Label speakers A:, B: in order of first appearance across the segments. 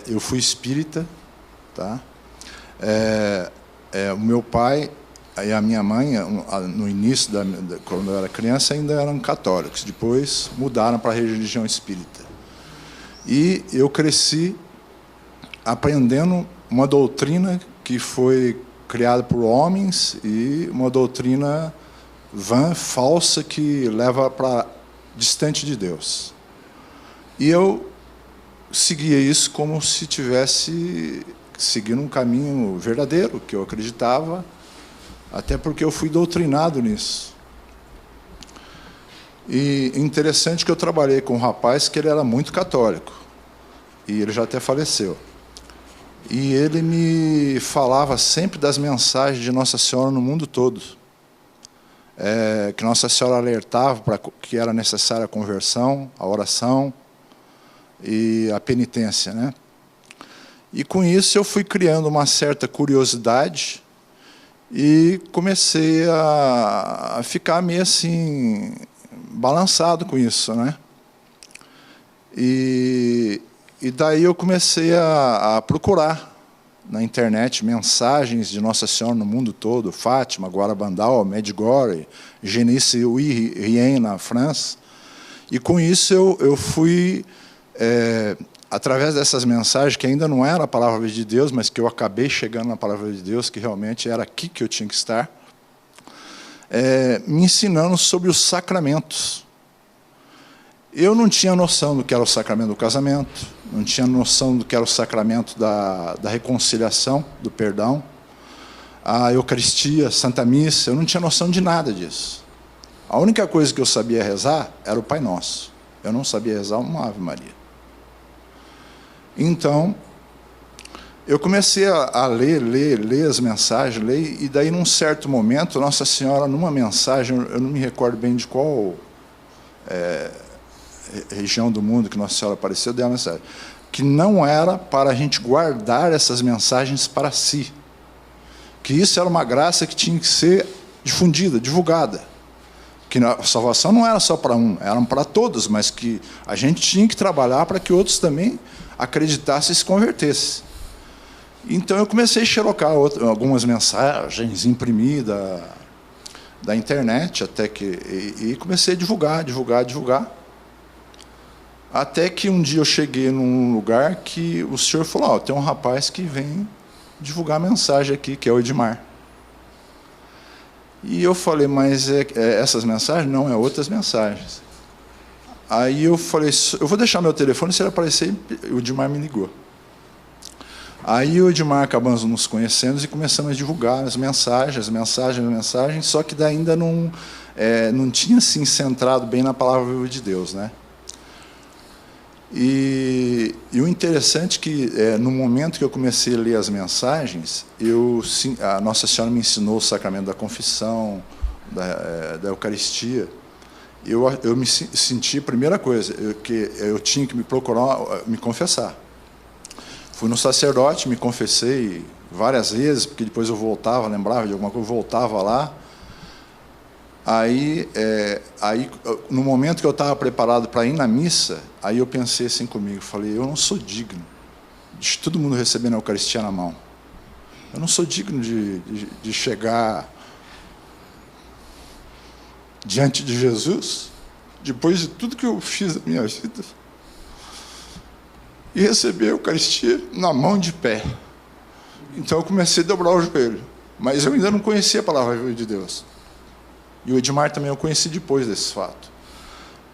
A: Eu fui espírita, tá? O meu pai e a minha mãe, no início, quando eu era criança, ainda eram católicos. Depois mudaram para a religião espírita. E eu cresci aprendendo uma doutrina que foi criada por homens e uma doutrina vã, falsa, que leva para distante de Deus. E eu seguia isso como se tivesse seguindo um caminho verdadeiro, que eu acreditava, até porque eu fui doutrinado nisso. E interessante que eu trabalhei com um rapaz que ele era muito católico, e ele já até faleceu. E ele me falava sempre das mensagens de Nossa Senhora no mundo todo. Que Nossa Senhora alertava para que era necessária a conversão, a oração e a penitência, né? E com isso eu fui criando uma certa curiosidade e comecei a ficar meio assim, balançado com isso, né? E daí eu comecei a procurar na internet mensagens de Nossa Senhora no mundo todo, Fátima, Guarabandal, Medjugorje, Genisse-Rien, na França. E com isso eu fui, através dessas mensagens, que ainda não era a palavra de Deus, mas que eu acabei chegando na palavra de Deus, que realmente era aqui que eu tinha que estar, me ensinando sobre os sacramentos. Eu não tinha noção do que era o sacramento do casamento, não tinha noção do que era o sacramento da reconciliação, do perdão, a Eucaristia, Santa Missa, eu não tinha noção de nada disso. A única coisa que eu sabia rezar era o Pai Nosso. Eu não sabia rezar uma Ave Maria. Então, eu comecei a ler as mensagens, e daí, num certo momento, Nossa Senhora, numa mensagem, eu não me recordo bem de qual região do mundo que Nossa Senhora apareceu, deu a mensagem, que não era para a gente guardar essas mensagens para si, que isso era uma graça que tinha que ser difundida, divulgada, que a salvação não era só para um, era para todos, mas que a gente tinha que trabalhar para que outros também acreditassem e se convertessem. Então eu comecei a xerocar algumas mensagens, imprimir da internet, até que, e comecei a divulgar. Até que um dia eu cheguei num lugar que o senhor falou, tem um rapaz que vem divulgar mensagem aqui, que é o Edmar. E eu falei, mas essas mensagens? Não, outras mensagens. Aí eu falei, eu vou deixar meu telefone, se ele aparecer, o Edmar me ligou. Aí o Edmar acabamos nos conhecendo e começamos a divulgar as mensagens, só que ainda não tinha assim, centrado bem na palavra de Deus, né? E o interessante é que, no momento que eu comecei a ler as mensagens, a Nossa Senhora me ensinou o sacramento da confissão, da Eucaristia. Eu me senti, a primeira coisa, que eu tinha que me confessar. Fui no sacerdote, me confessei várias vezes, porque depois eu voltava, lembrava de alguma coisa, eu voltava lá. Aí, no momento que eu estava preparado para ir na missa, aí eu pensei assim comigo, falei, eu não sou digno de todo mundo recebendo a Eucaristia na mão. Eu não sou digno de chegar diante de Jesus, depois de tudo que eu fiz na minha vida, e receber a Eucaristia na mão de pé. Então eu comecei a dobrar o joelho, mas eu ainda não conhecia a palavra de Deus. E o Edmar também eu conheci depois desse fato.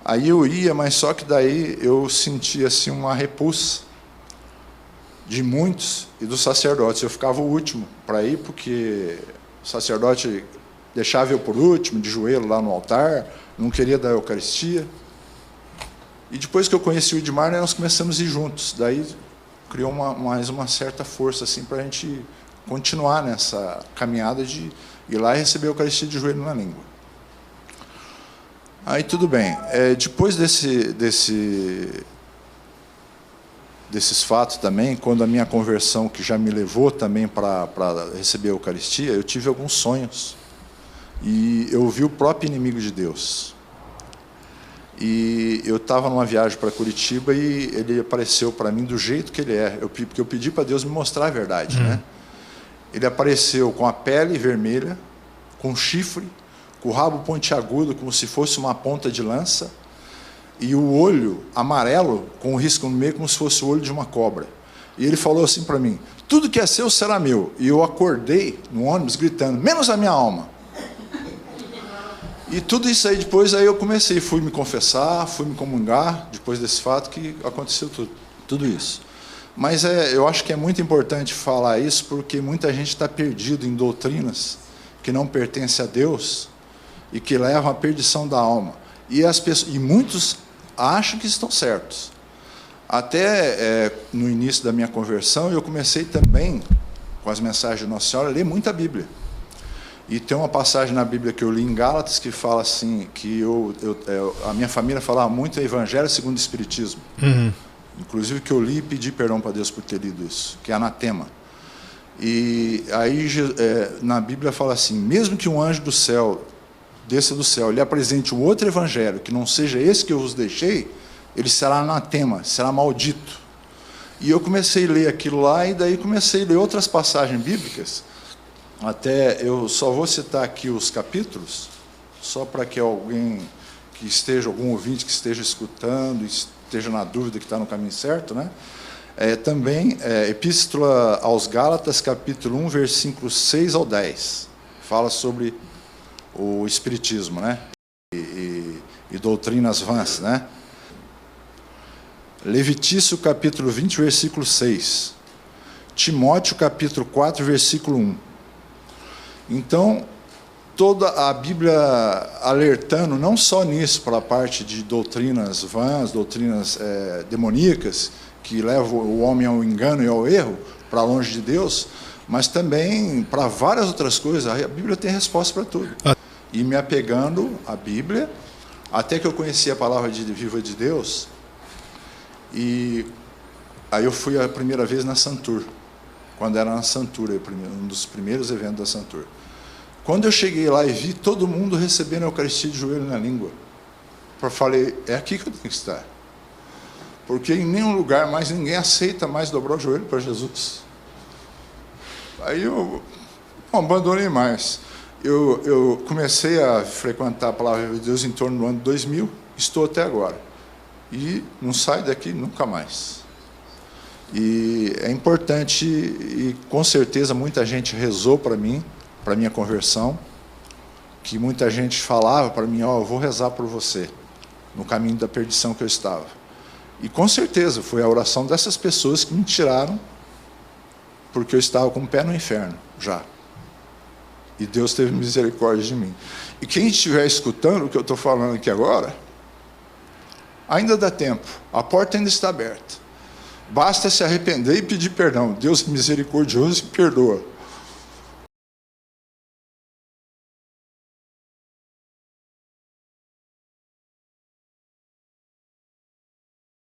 A: Aí eu ia, mas só que daí eu sentia assim, uma repulsa de muitos e dos sacerdotes. Eu ficava o último para ir, porque o sacerdote deixava eu por último, de joelho lá no altar, não queria dar a Eucaristia. E depois que eu conheci o Edmar, nós começamos a ir juntos. Daí criou mais uma certa força assim, para a gente continuar nessa caminhada de ir lá e receber a Eucaristia de joelho na língua. Aí tudo bem. Depois desses fatos também, quando a minha conversão, que já me levou também para receber a Eucaristia, eu tive alguns sonhos. E eu vi o próprio inimigo de Deus. E eu estava numa viagem para Curitiba e ele apareceu para mim do jeito que ele é. Porque eu pedi para Deus me mostrar a verdade, né? Ele apareceu com a pele vermelha, com chifre, com o rabo pontiagudo, como se fosse uma ponta de lança, e o olho amarelo, com um risco no meio, como se fosse o olho de uma cobra. E ele falou assim para mim: tudo que é seu será meu. E eu acordei no ônibus gritando: menos a minha alma. E tudo isso aí, depois aí eu comecei, fui me confessar, fui me comungar, depois desse fato que aconteceu tudo isso. Mas eu acho que é muito importante falar isso, porque muita gente está perdido em doutrinas que não pertencem a Deus e que levam à perdição da alma. E muitos acham que estão certos. Até no início da minha conversão, eu comecei também, com as mensagens de Nossa Senhora, a ler muita Bíblia. E tem uma passagem na Bíblia que eu li em Gálatas que fala assim, que a minha família falava muito Evangelho segundo o Espiritismo. Inclusive que eu li e pedi perdão para Deus por ter lido isso, que é anatema. E aí na Bíblia fala assim: mesmo que um anjo do céu desça do céu, lhe apresente um outro evangelho que não seja esse que eu vos deixei, ele será anatema, será maldito. E eu comecei a ler aquilo lá, e daí comecei a ler outras passagens bíblicas. Até eu só vou citar aqui os capítulos, só para que alguém que esteja, algum ouvinte que esteja escutando, esteja na dúvida que está no caminho certo, né? Também, Epístola aos Gálatas, capítulo 1, versículos 6 ao 10, fala sobre o Espiritismo, né? E doutrinas vãs, né? Levítico, capítulo 20, versículo 6. Timóteo, capítulo 4, versículo 1. Então, toda a Bíblia alertando, não só nisso, para a parte de doutrinas vãs, doutrinas demoníacas, que levam o homem ao engano e ao erro, para longe de Deus, mas também para várias outras coisas. A Bíblia tem resposta para tudo. E me apegando à Bíblia, até que eu conheci a palavra viva de Deus, e aí eu fui a primeira vez na Santur, quando era na Santur, um dos primeiros eventos da Santur. Quando eu cheguei lá e vi todo mundo recebendo a Eucaristia de joelho na língua, eu falei: é aqui que eu tenho que estar. Porque em nenhum lugar mais ninguém aceita mais dobrar o joelho para Jesus. Aí eu não abandonei mais. Eu comecei a frequentar a Palavra de Deus em torno do ano 2000, estou até agora. E não saio daqui nunca mais. E é importante, e com certeza muita gente rezou para mim, para minha conversão, que muita gente falava para mim: eu vou rezar por você, no caminho da perdição que eu estava. E com certeza foi a oração dessas pessoas que me tiraram, porque eu estava com o pé no inferno, já. E Deus teve misericórdia de mim. E quem estiver escutando o que eu estou falando aqui agora, ainda dá tempo, a porta ainda está aberta. Basta se arrepender e pedir perdão. Deus é misericordioso e perdoa.